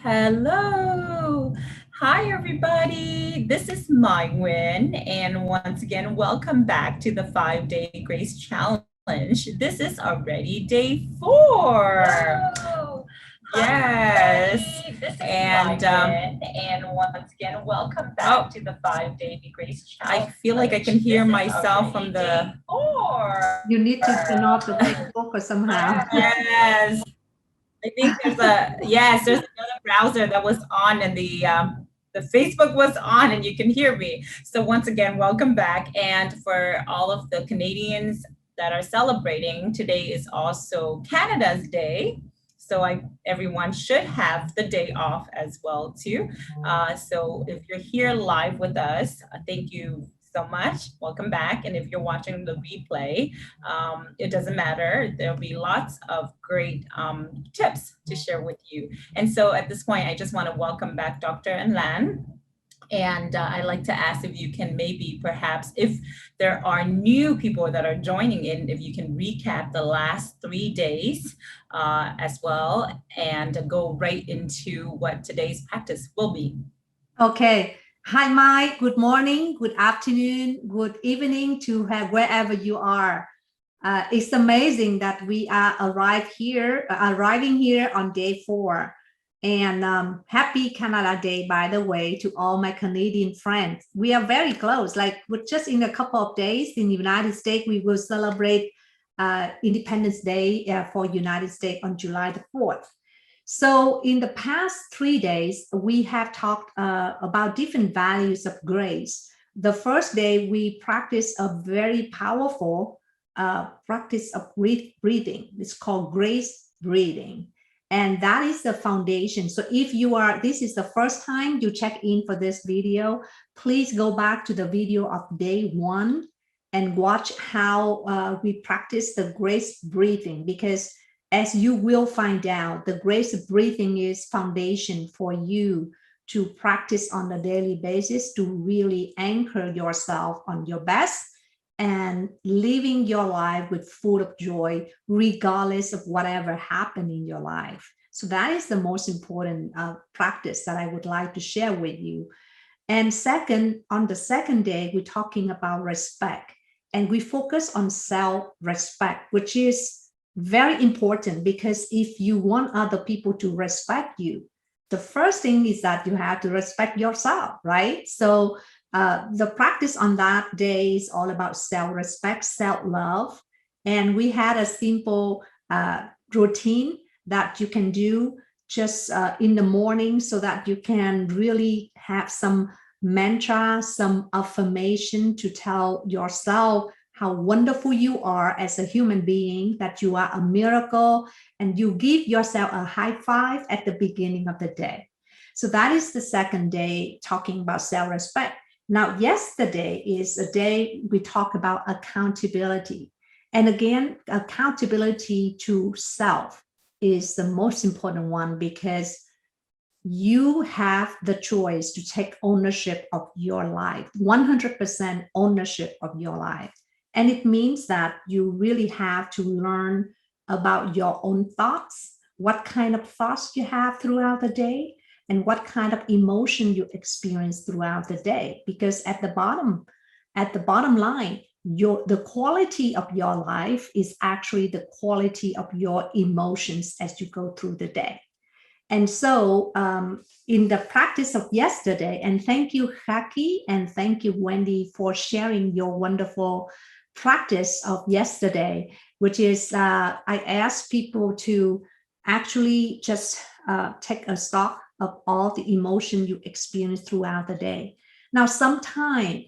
Hello. Hi, everybody. This is My Win. And once again, welcome back to the 5 Day Grace Challenge. This is already day 4. Whoa. Yes. Hi, this is And Win. And once again, welcome back to the 5 Day Grace Challenge. I feel like I can hear myself from the. You need to turn off the Facebook or somehow. Yes. I think there's another browser that was on and the Facebook was on and you can hear me. So once again, welcome back. And for all of the Canadians that are celebrating, today is also Canada's Day. So everyone should have the day off as well too. So if you're here live with us, thank you so much. Welcome back. And if you're watching the replay, it doesn't matter. There'll be lots of great tips to share with you. And so at this point, I just want to welcome back Dr. and Lan. And I'd like to ask if you can maybe perhaps, if there are new people that are joining in, if you can recap the last 3 days as well and go right into what today's practice will be. Okay. Hi, Mike. Good morning, good afternoon, good evening to wherever you are. It's amazing that we are arriving here on day 4. And happy Canada Day, by the way, to all my Canadian friends. We are very close. Like just in a couple of days in the United States, we will celebrate Independence Day for United States on July the 4th. So in the past 3 days, we have talked about different values of grace. The first day, we practiced a very powerful practice of breathing. It's called grace breathing. And that is the foundation. So if this is the first time you check in for this video, please go back to the video of day 1 and watch how we practice the grace breathing, because as you will find out, the grace breathing is foundation for you to practice on a daily basis to really anchor yourself on your best and living your life with full of joy, regardless of whatever happened in your life. So that is the most important practice that I would like to share with you. And second, on the second day, we're talking about respect. And we focus on self-respect, which is very important, because if you want other people to respect you, the first thing is that you have to respect yourself, right? So the practice on that day is all about self-respect, self-love. And we had a simple routine that you can do just in the morning so that you can really have some mantra, some affirmation to tell yourself how wonderful you are as a human being, that you are a miracle, and you give yourself a high five at the beginning of the day. So that is the second day, talking about self-respect. Now, yesterday is a day we talk about accountability. And again, accountability to self is the most important one, because you have the choice to take ownership of your life, 100% ownership of your life. And it means that you really have to learn about your own thoughts, what kind of thoughts you have throughout the day, and what kind of emotion you experience throughout the day. Because at the bottom line, the quality of your life is actually the quality of your emotions as you go through the day. And so in the practice of yesterday, and thank you, Haki, and thank you, Wendy, for sharing your wonderful practice of yesterday, which is I asked people to actually just take a stock of all the emotion you experience throughout the day. Now, sometime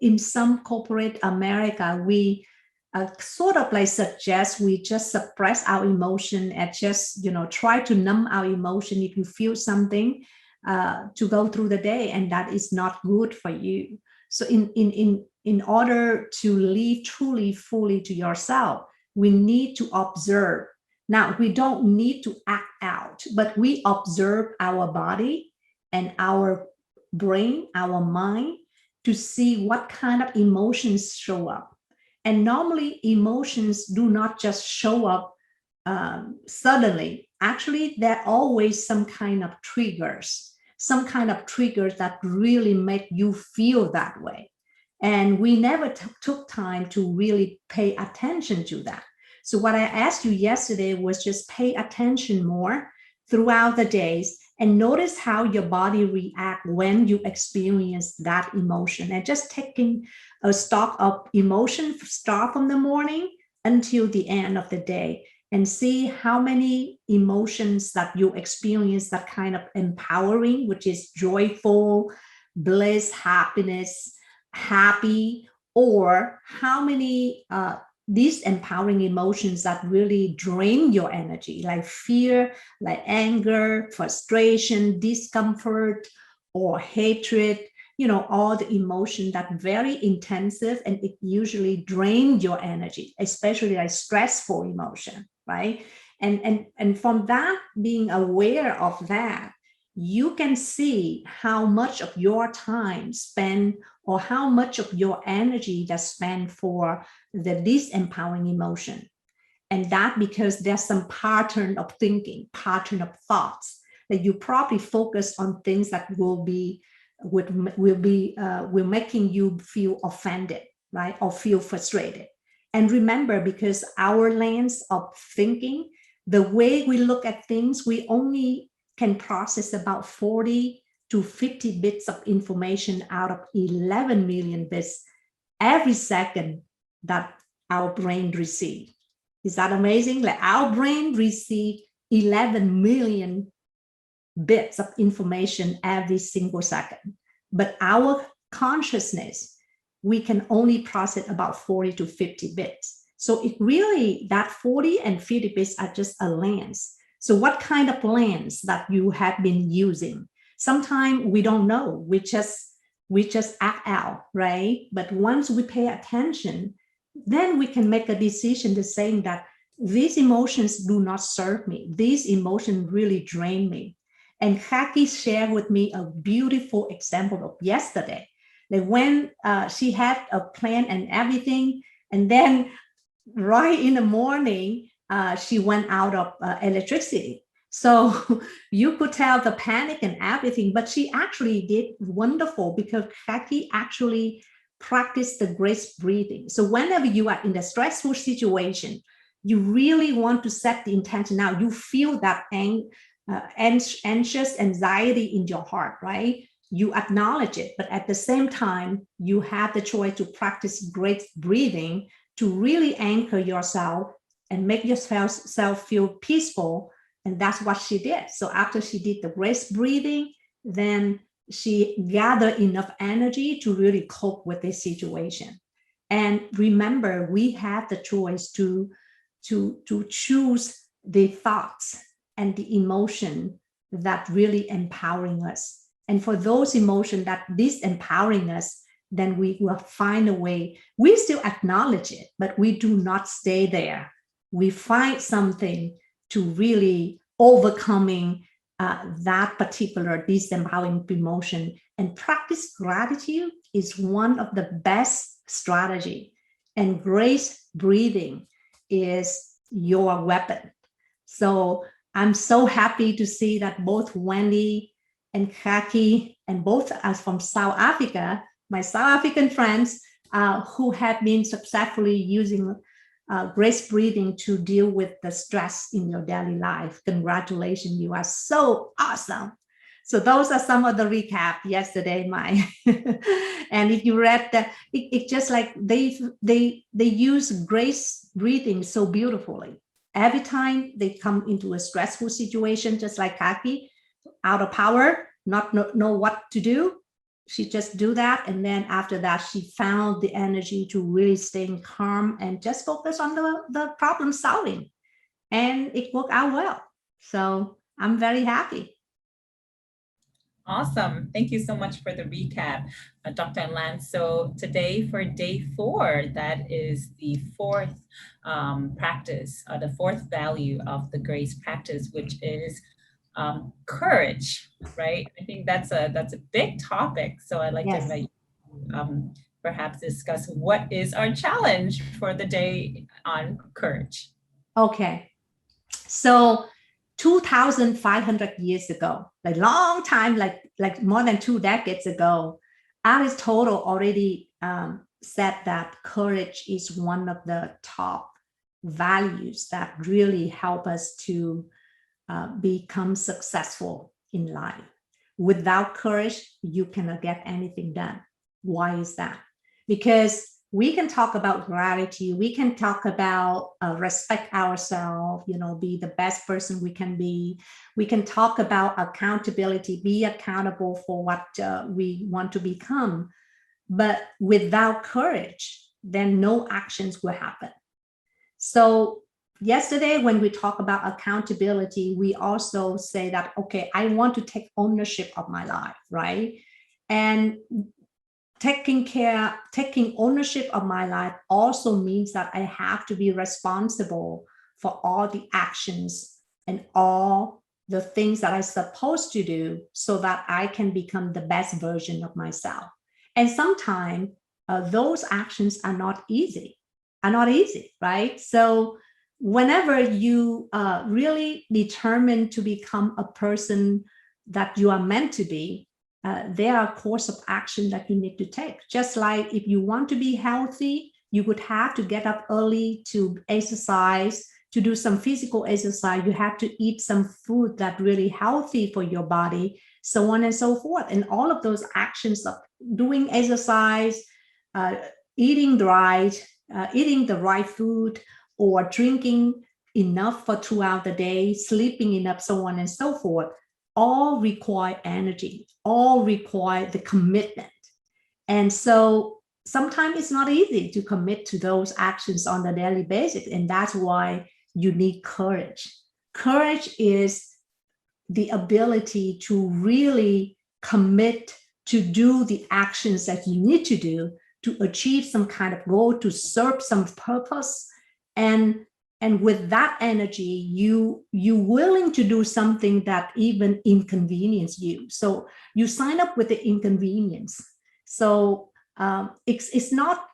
in some corporate America, we sort of like suggest we just suppress our emotion and just, try to numb our emotion if you feel something to go through the day, and that is not good for you. So in order to live truly, fully to yourself, we need to observe. Now, we don't need to act out, but we observe our body and our brain, our mind, to see what kind of emotions show up. And normally emotions do not just show up suddenly. actually there are always some kind of triggers that really make you feel that way. And we never took time to really pay attention to that. So what I asked you yesterday was just pay attention more throughout the days and notice how your body reacts when you experience that emotion, and just taking a stock of emotion, start from the morning until the end of the day, and see how many emotions that you experience that kind of empowering, which is joyful, bliss, happiness, happy, or how many these empowering emotions that really drain your energy, like fear, like anger, frustration, discomfort, or hatred, all the emotion that very intensive, and it usually drains your energy, especially like stressful emotion, right? And from that, being aware of that, you can see how much of your time spent, or how much of your energy that's spent for the disempowering emotion. And that because there's some pattern of thinking, pattern of thoughts, that you probably focus on things that will making you feel offended, right? Or feel frustrated. And remember, because our lens of thinking, the way we look at things, we only can process about 40 to 50 bits of information out of 11 million bits every second that our brain receives. Is that amazing? Like our brain receives 11 million bits of information every single second, but our consciousness, we can only process about 40 to 50 bits. So it really, that 40 and 50 bits are just a lens. So what kind of lens that you have been using? Sometimes we don't know, we just act out, right? But once we pay attention, then we can make a decision to saying that these emotions do not serve me. These emotions really drain me. And Haki shared with me a beautiful example of yesterday, that when she had a plan and everything, and then right in the morning, she went out of electricity. So you could tell the panic and everything, but she actually did wonderful because Haki actually practiced the grace breathing. So whenever you are in a stressful situation, you really want to set the intention. Now you feel that anxious anxiety in your heart, right? You acknowledge it, but at the same time, you have the choice to practice grace breathing to really anchor yourself and make yourself feel peaceful. And that's what she did. So after she did the grace breathing, then she gathered enough energy to really cope with this situation. And remember, we have the choice to choose the thoughts and the emotion that really empowering us. And for those emotions that disempowering us, then we will find a way. We still acknowledge it, but we do not stay there. We find something to really overcoming that particular disempowering emotion. And practice gratitude is one of the best strategy. And grace breathing is your weapon. So I'm so happy to see that both Wendy and Kaki, and both as from South Africa, my South African friends who have been successfully using grace breathing to deal with the stress in your daily life. Congratulations, you are so awesome. So those are some of the recap yesterday, Mai. And if you read that, it's just like they use grace breathing so beautifully. Every time they come into a stressful situation, just like Kaki, out of power, not know what to do, she just do that. And then after that, she found the energy to really staying calm and just focus on the problem solving. And it worked out well. So I'm very happy. Awesome. Thank you so much for the recap, Dr. Lan. So today for day 4, that is the fourth practice, the fourth value of the grace practice, which is courage, right? I think that's a big topic. So I'd like to invite you perhaps discuss what is our challenge for the day on courage. Okay. So 2,500 years ago, like long time, like more than 2 decades ago, Aristotle already said that courage is one of the top values that really help us to become successful in life. Without courage, you cannot get anything done. Why is that? Because we can talk about gratitude, we can talk about respect ourselves, be the best person we can be. We can talk about accountability, be accountable for what we want to become. But without courage, then no actions will happen. So yesterday, when we talk about accountability, we also say that, okay, I want to take ownership of my life, right? And taking ownership of my life also means that I have to be responsible for all the actions and all the things that I'm supposed to do so that I can become the best version of myself. And sometimes those actions are not easy, right? So whenever you really determine to become a person that you are meant to be, there are course of action that you need to take. Just like if you want to be healthy, you would have to get up early to exercise, to do some physical exercise. You have to eat some food that's really healthy for your body, so on and so forth. And all of those actions of doing exercise, eating the right food, or drinking enough for throughout the day, sleeping enough, so on and so forth, all require energy, all require the commitment. And so sometimes it's not easy to commit to those actions on a daily basis. And that's why you need courage. Courage is the ability to really commit to do the actions that you need to do to achieve some kind of goal, to serve some purpose. And with that energy, you willing to do something that even inconvenience you. So you sign up with the inconvenience. So it's not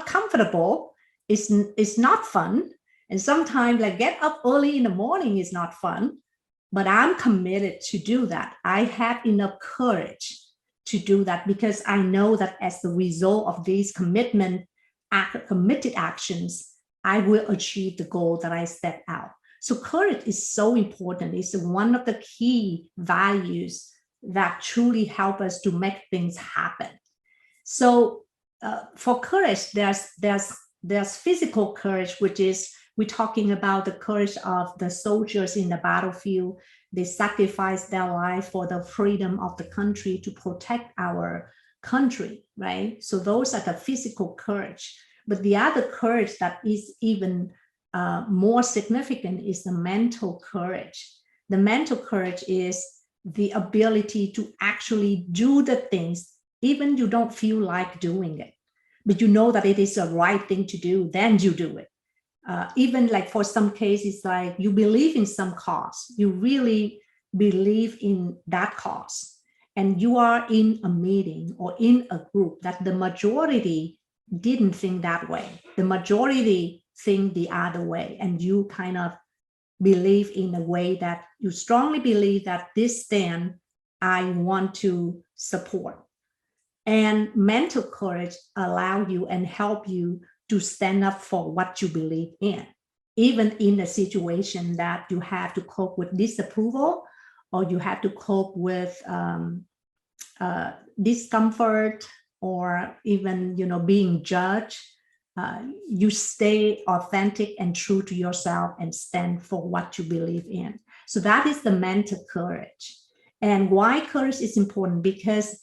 comfortable. It's not fun. And sometimes like get up early in the morning is not fun, but I'm committed to do that. I have enough courage to do that because I know that as the result of these committed actions, I will achieve the goal that I set out. So courage is so important. It's one of the key values that truly help us to make things happen. So for courage, there's physical courage, which is we're talking about the courage of the soldiers in the battlefield. They sacrifice their life for the freedom of the country to protect our country, right? So those are the physical courage. But the other courage that is even more significant is the mental courage. The mental courage is the ability to actually do the things, even you don't feel like doing it, but you know that it is the right thing to do, then you do it. Even like for some cases, like you believe in some cause, you really believe in that cause, and you are in a meeting or in a group that the majority didn't think that way. The majority think the other way, and you kind of believe in a way that you strongly believe that this stand I want to support. And mental courage allow you and help you to stand up for what you believe in, even in a situation that you have to cope with disapproval, or you have to cope with discomfort, or even being judged. You stay authentic and true to yourself and stand for what you believe in. So that is the mental courage. And why courage is important? Because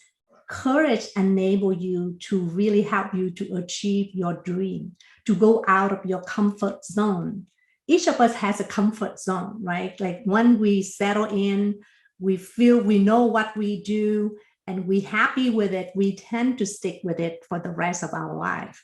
courage enables you to really help you to achieve your dream, to go out of your comfort zone. Each of us has a comfort zone, right? Like when we settle in, we feel we know what we do, and we're happy with it, we tend to stick with it for the rest of our life.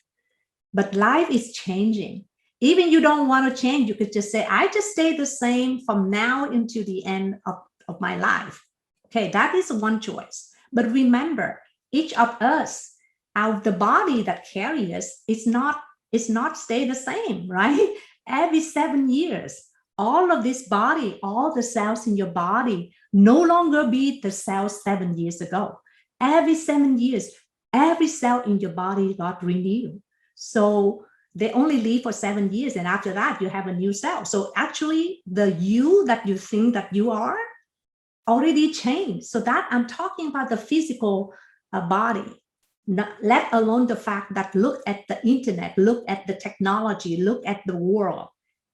But life is changing. Even you don't want to change, you could just say, I just stay the same from now into the end of my life. Okay, that is one choice. But remember, each of us, the body that carries us, is not stay the same, right? Every 7 years, all of this body, all the cells in your body no longer be the cells 7 years ago. Every 7 years, every cell in your body got renewed. So they only live for 7 years, and after that you have a new cell. So actually the you that you think that you are already changed. So that I'm talking about the physical body, let alone the fact that look at the internet, look at the technology, look at the world,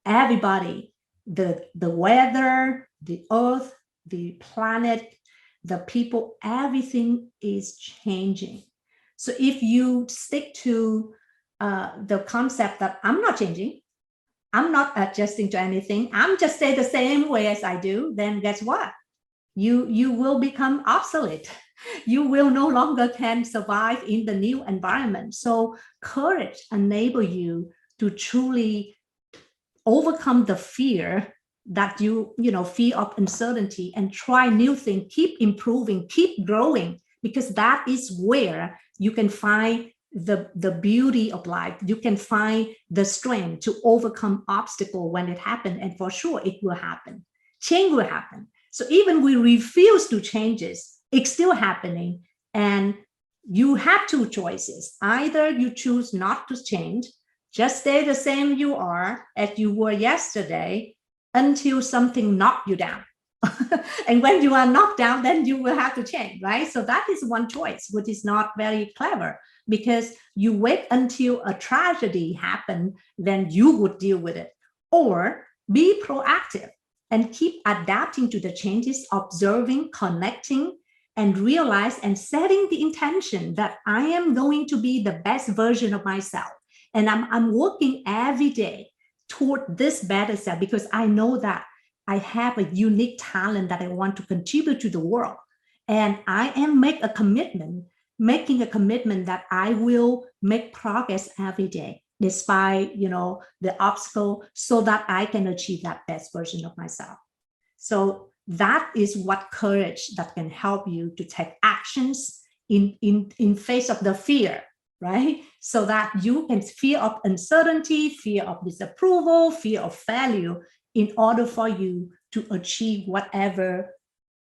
everybody, the weather, the earth, the planet, the people, everything is changing. So if you stick to the concept that I'm not changing, I'm not adjusting to anything, I'm just stay the same way as I do, then guess what? You will become obsolete. You will no longer can survive in the new environment. So courage enable you to truly overcome the fear that fear of uncertainty, and try new things, keep improving, keep growing, because that is where you can find the beauty of life. You can find the strength to overcome obstacle when it happens, and for sure it will happen. Change will happen. So even we refuse to changes, it's still happening. And you have two choices. Either you choose not to change, just stay the same you are as you were yesterday until something knocks you down. And when you are knocked down, then you will have to change, right? So that is one choice, which is not very clever, because you wait until a tragedy happened, then you would deal with it. Or be proactive and keep adapting to the changes, observing, connecting, and realize and setting the intention that I am going to be the best version of myself. And I'm working every day toward this better self, because I know that I have a unique talent that I want to contribute to the world. And I am making a commitment that I will make progress every day, despite the obstacle, so that I can achieve that best version of myself. So that is what courage that can help you to take actions in face of the fear, right? So that you can fear of uncertainty, fear of disapproval, fear of failure, in order for you to achieve whatever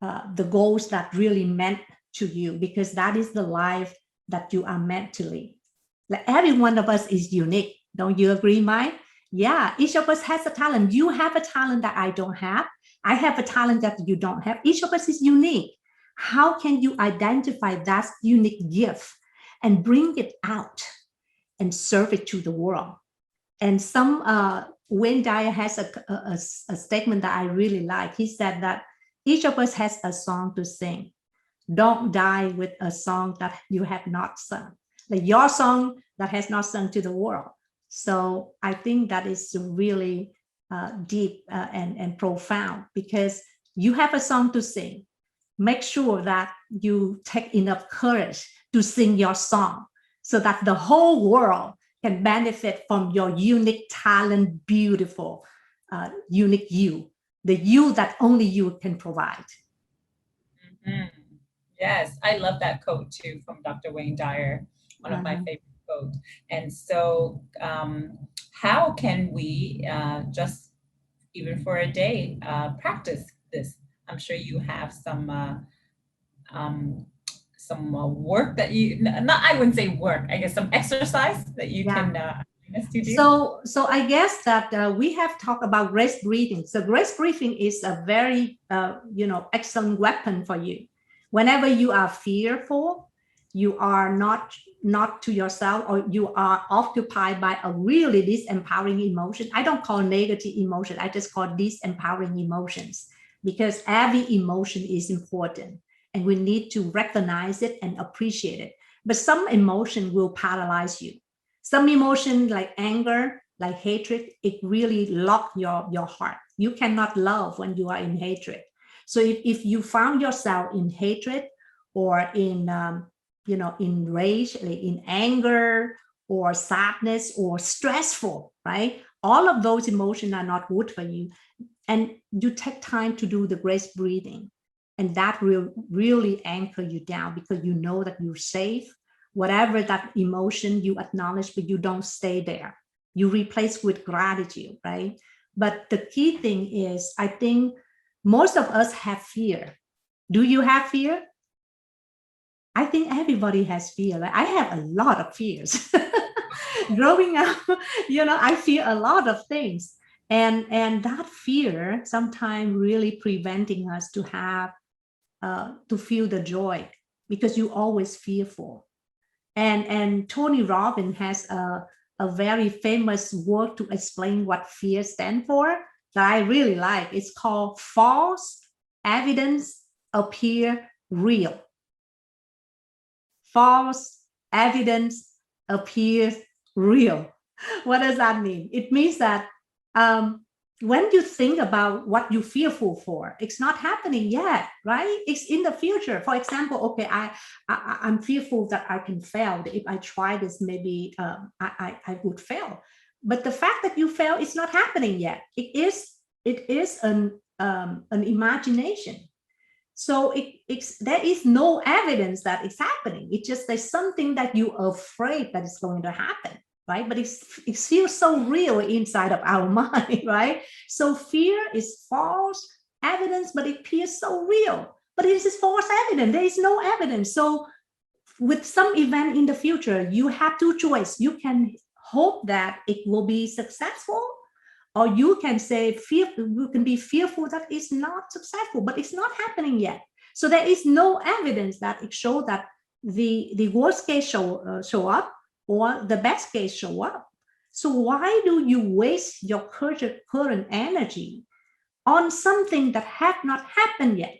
the goals that really meant to you, because that is the life that you are meant to live. Like every one of us is unique. Don't you agree, Mike? Yeah, each of us has a talent. You have a talent that I don't have. I have a talent that you don't have. Each of us is unique. How can you identify that unique gift and bring it out and serve it to the world? And Wayne Dyer has a statement that I really like. He said that each of us has a song to sing. Don't die with a song that you have not sung, like your song that has not sung to the world. So I think that is really deep and profound, because you have a song to sing. Make sure that you take enough courage to sing your song, so that the whole world can benefit from your unique talent, beautiful, unique you, the you that only you can provide. Mm-hmm. Yes, I love that quote too from Dr. Wayne Dyer, one of my favorite quotes. And so how can we just, even for a day, practice this? I'm sure you have some work that I wouldn't say work, I guess some exercise that you can do. So I guess that we have talked about grace breathing. So grace breathing is a very excellent weapon for you. Whenever you are fearful, you are not to yourself, or you are occupied by a really disempowering emotion. I don't call negative emotion, I just call disempowering emotions, because every emotion is important and we need to recognize it and appreciate it. But some emotion will paralyze you. Some emotion like anger, like hatred, it really locks your heart. You cannot love when you are in hatred. So if you found yourself in hatred, or in in rage, in anger, or sadness, or stressful, right? All of those emotions are not good for you. And you take time to do the grace breathing, and that will really anchor you down, because you know that you're safe. Whatever that emotion, you acknowledge, but you don't stay there. You replace with gratitude, right? But the key thing is, I think most of us have fear. Do you have fear? I think everybody has fear. Like, I have a lot of fears. Growing up, I fear a lot of things. And that fear sometimes really preventing us to have to feel the joy, because you always fearful. And Tony Robbins has a very famous word to explain what fear stands for that I really like. It's called false evidence appear real. False evidence appears real. What does that mean? It means that when you think about what you're fearful for, it's not happening yet, right? It's in the future. For example, okay, I'm fearful that I can fail. If I try this, maybe I would fail. But the fact that you fail is not happening yet. It is an imagination. So there is no evidence that it's happening. It's just there's something that you're afraid that is going to happen, right? But it feels so real inside of our mind, right? So fear is false evidence, but it appears so real. But it is false evidence. There is no evidence. So with some event in the future, you have two choices. You can hope that it will be successful, or you can say you can be fearful that it's not successful, but it's not happening yet. So there is no evidence that it shows that the worst case show up or the best case show up. So why do you waste your current energy on something that have not happened yet?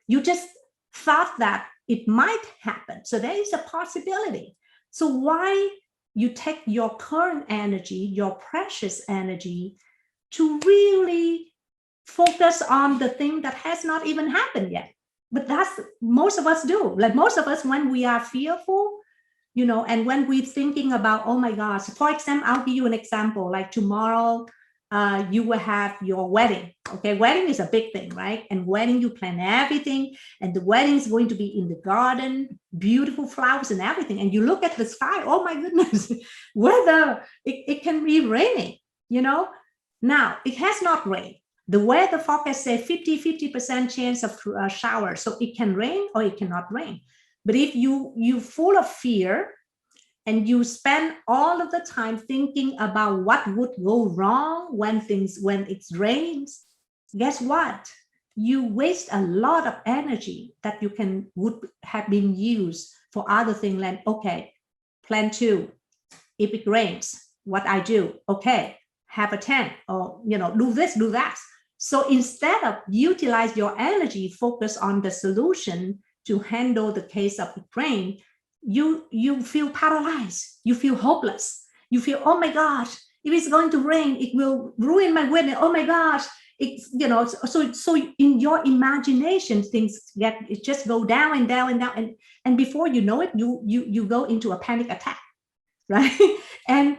You just thought that it might happen. So there is a possibility. So why you take your current energy, your precious energy, to really focus on the thing that has not even happened yet? But that's most of us do. Like most of us, when we are fearful, and when we're thinking about, oh my gosh, for example, I'll give you an example. Like tomorrow, you will have your wedding. Okay, wedding is a big thing, right? And wedding, you plan everything, and the wedding is going to be in the garden, beautiful flowers and everything. And you look at the sky, oh my goodness, weather, it can be raining, Now, it has not rained. The weather forecast say 50% chance of shower. So it can rain or it cannot rain. But if you full of fear and you spend all of the time thinking about what would go wrong when it rains, guess what? You waste a lot of energy that would have been used for other things. Like, okay, plan 2. If it rains, what I do? Okay, have a tent, or do this, do that. So instead of utilize your energy, focus on the solution to handle the case of the rain, you feel paralyzed, you feel hopeless, you feel, oh my gosh, if it's going to rain, it will ruin my wedding. Oh my gosh, it's so in your imagination, things just go down and down and down, and before you know it, you go into a panic attack. Right. And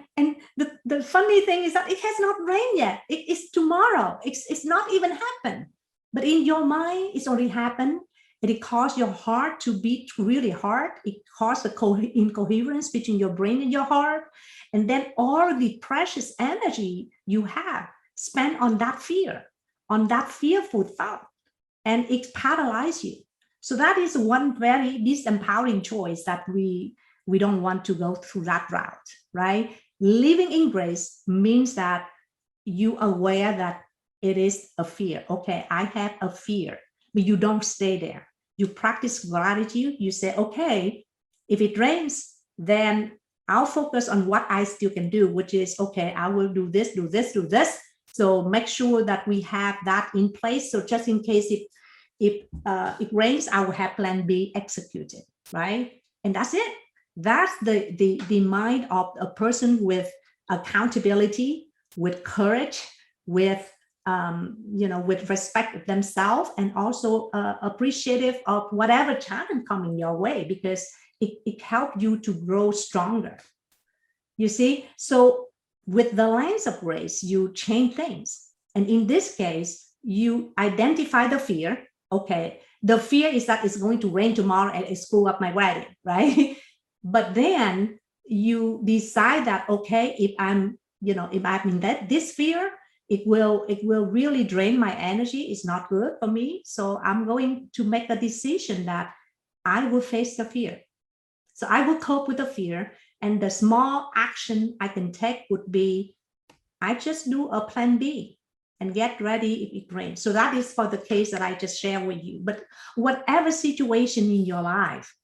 the funny thing is that it has not rained yet. It's tomorrow. It's not even happened. But in your mind, it's already happened. And it caused your heart to beat really hard. It caused incoherence between your brain and your heart. And then all the precious energy you have spent on that fear, on that fearful thought, and it paralyzes you. So that is one very disempowering choice that we don't want to go through that route, right? Living in grace means that you are aware that it is a fear. Okay, I have a fear, but you don't stay there. You practice gratitude. You say, okay, if it rains, then I'll focus on what I still can do, which is, okay, I will do this, do this, do this. So make sure that we have that in place. So just in case if it rains, I will have plan B executed, right? And that's it. That's the mind of a person with accountability, with courage, with with respect of themselves, and also appreciative of whatever challenge coming your way, because it helps you to grow stronger. You see, so with the lens of grace, you change things. And in this case, you identify the fear. Okay, the fear is that it's going to rain tomorrow and it screw up my wedding, right? But then you decide that, okay, if I'm in this fear, it will really drain my energy. It's not good for me. So I'm going to make a decision that I will face the fear. So I will cope with the fear. And the small action I can take would be, I just do a plan B and get ready if it rains. So that is for the case that I just shared with you. But whatever situation in your life,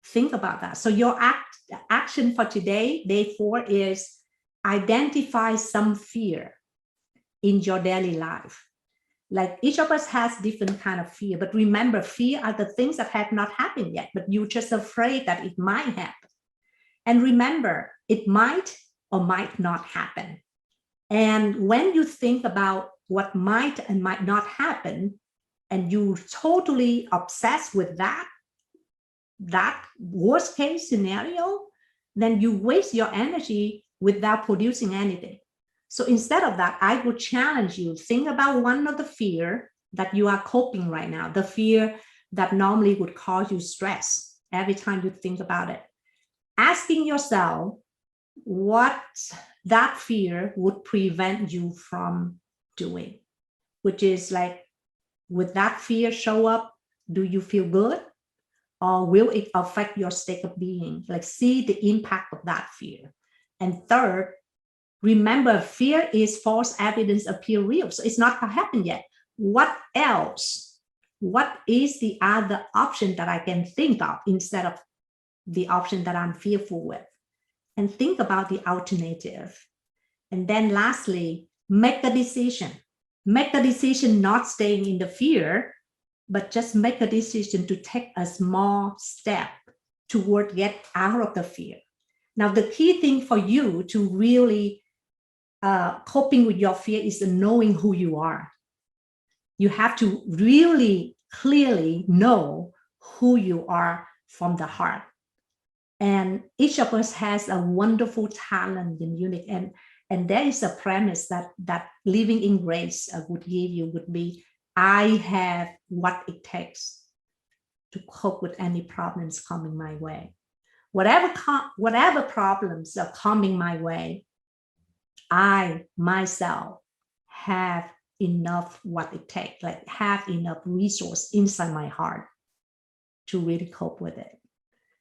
think about that. So your action for today, day 4, is identify some fear in your daily life. Like each of us has different kind of fear, but remember, fear are the things that have not happened yet, but you're just afraid that it might happen. And remember, it might or might not happen. And when you think about what might and might not happen, and you totally obsessed with that worst case scenario, then you waste your energy without producing anything. So instead of that, I would challenge you, think about one of the fear that you are coping right now, the fear that normally would cause you stress every time you think about it. Asking yourself what that fear would prevent you from doing, which is like, would that fear show up? Do you feel good? Or will it affect your state of being? Like, see the impact of that fear. And third, remember, fear is false evidence appear real. So it's not happened yet. What else? What is the other option that I can think of instead of the option that I'm fearful with? And think about the alternative. And then lastly, make the decision. Make the decision not staying in the fear, but just make a decision to take a small step toward get out of the fear. Now, the key thing for you to really coping with your fear is knowing who you are. You have to really clearly know who you are from the heart. And each of us has a wonderful talent and unique. And there is a premise that living in grace would give you would be, I have what it takes to cope with any problems coming my way. Whatever problems are coming my way, I myself have enough what it takes, like have enough resource inside my heart to really cope with it.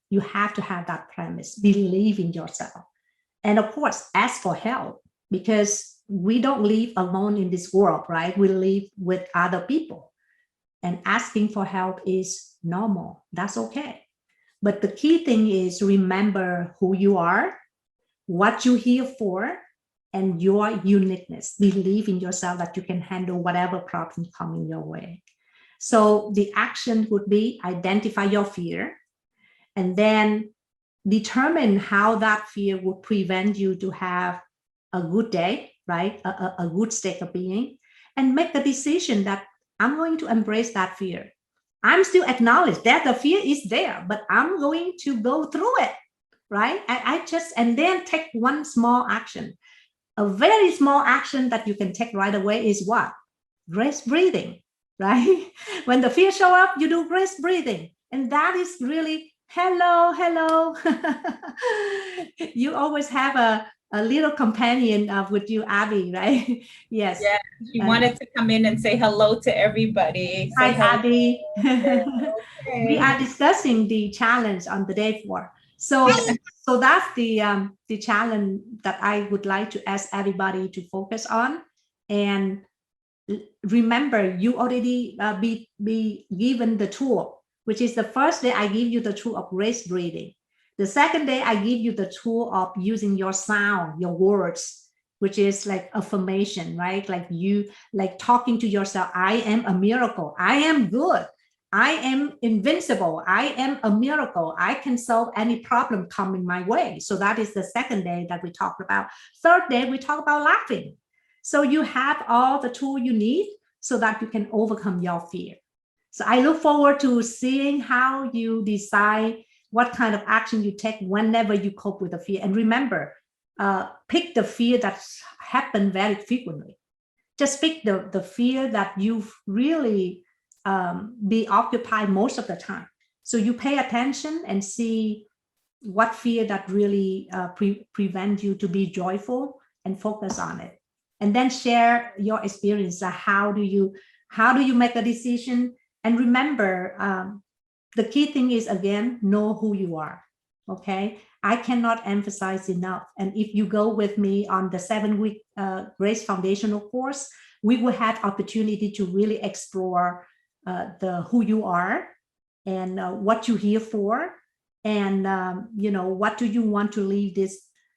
You have to have that premise, believe in yourself. And of course, ask for help, because we don't live alone in this world, right? We live with other people. And asking for help is normal. That's okay. But the key thing is remember who you are, what you're here for, and your uniqueness. Believe in yourself that you can handle whatever problem coming your way. So the action would be identify your fear, and then determine how that fear would prevent you to have a good day, right? A good state of being, and make the decision that I'm going to embrace that fear. I'm still acknowledge that the fear is there, but I'm going to go through it, right? And then take one small action. A very small action that you can take right away is what? Grace breathing, right? When the fear show up, you do grace breathing. And that is really, hello. You always have a little companion with you, Abby, right? Yes. Yeah, she wanted to come in and say hello to everybody. Hi, Say hello. Abby. Okay. We are discussing the challenge on the day 4. So that's the challenge that I would like to ask everybody to focus on. And remember, you already be given the tool, which is the first day I give you the tool of grace breathing. The second day I give you the tool of using your sound, your words, which is like affirmation, right? Like you, like talking to yourself, I am a miracle. I am good. I am invincible. I am a miracle. I can solve any problem coming my way. So that is the second day that we talked about. Third day, we talk about laughing. So you have all the tools you need so that you can overcome your fear. So I look forward to seeing how you decide what kind of action you take whenever you cope with the fear. And remember, pick the fear that's happened very frequently. Just pick the fear that you've really be occupied most of the time. So you pay attention and see what fear that really prevent you to be joyful and focus on it. and then share your experience. How do you make a decision? And remember, the key thing is, again, know who you are. Okay, I cannot emphasize enough. And if you go with me on the 7-week Grace Foundational course, we will have opportunity to really explore the who you are and what you're here for, and what do you want to leave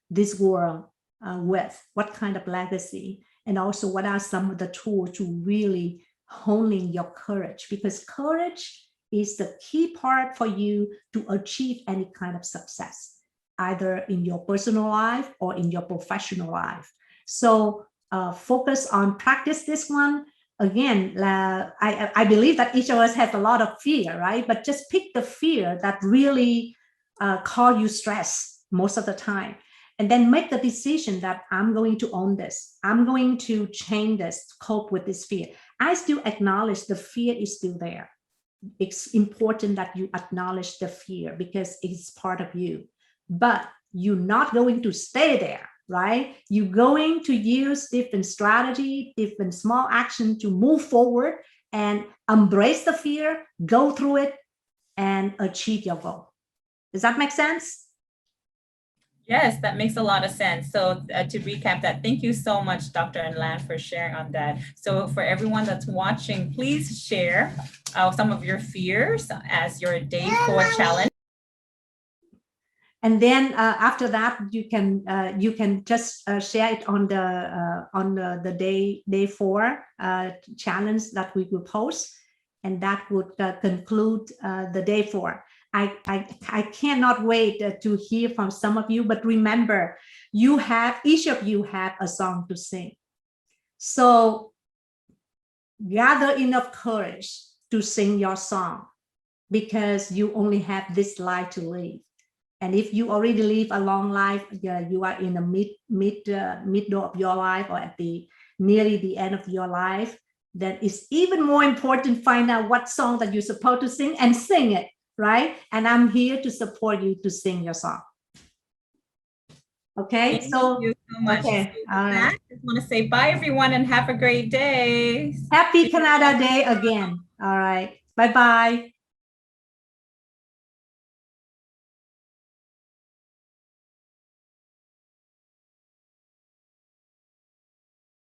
this world with? What kind of legacy? And also, what are some of the tools to really honing your courage? Because courage is the key part for you to achieve any kind of success, either in your personal life or in your professional life. So focus on practice this one. Again, I believe that each of us has a lot of fear, right? But just pick the fear that really cause you stress most of the time. And then make the decision that I'm going to own this. I'm going to change this, cope with this fear. I still acknowledge the fear is still there. It's important that you acknowledge the fear because it's part of you, but you're not going to stay there, right? You're going to use different strategy, different small action to move forward and embrace the fear, go through it, and achieve your goal. Does that make sense? Yes, that makes a lot of sense. So to recap that, thank you so much, Dr. Anlan, for sharing on that. So for everyone that's watching, please share some of your fears as your day 4 challenge. And then after that, you can just share it on the day 4 challenge that we will post, and that would conclude the day 4. I cannot wait to hear from some of you, but remember, each of you have a song to sing. So gather enough courage to sing your song, because you only have this life to live. And if you already live a long life, you are in the middle of your life, or at nearly the end of your life, then it's even more important to find out what song that you're supposed to sing and sing it. Right? And I'm here to support you to sing your song. Okay, Thank you so much. Okay, so I just want to say bye, everyone, and have a great day. Happy Canada Day again. All right. Bye-bye.